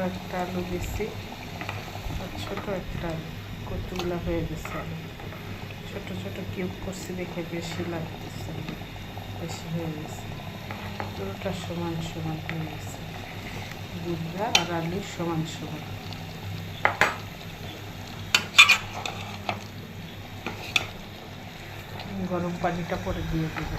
একটা আলু দিচ্ছি, আর ছোটো একটা কতগুলো হয়ে গেছে আলু। ছোটো ছোটো কিউব করছি দেখে বেশি লাগতেছে, বেশি হয়ে গেছে। পুরোটা সমান সমান হয়ে গেছে, গুঁড়া আর আলু সমান সমান। গরম পানিটা পরে দিয়ে দেব।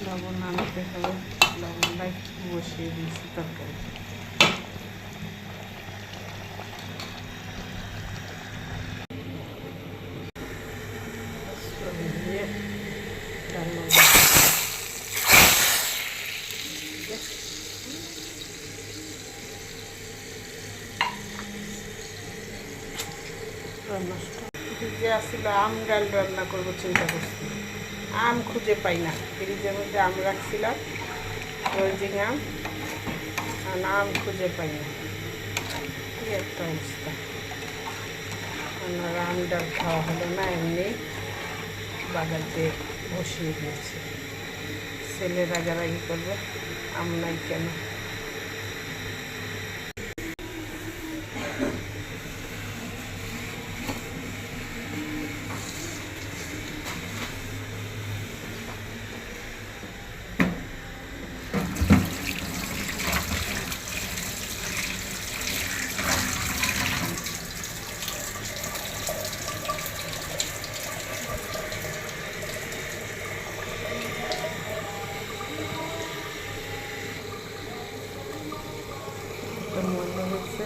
লবণ আনতে হবে, লবণটাই বসিয়ে দিয়েছি তরকারি। ফ্রিজে আসছিল আম ডাল রান্না করবো চিন্তা করছি, আম খুঁজে পাই না। ফ্রিজের মধ্যে আম রাখছিলাম, ফ্রোজিং আম, আর আম খুঁজে পাই না। কি একটা অবস্থা, আমার আম ডাল খাওয়া হলো না, এমনি বাগাতে বসিয়ে দিয়েছি। ছেলে রাগারাগি করবে, আম নাই কেন। মনে হচ্ছে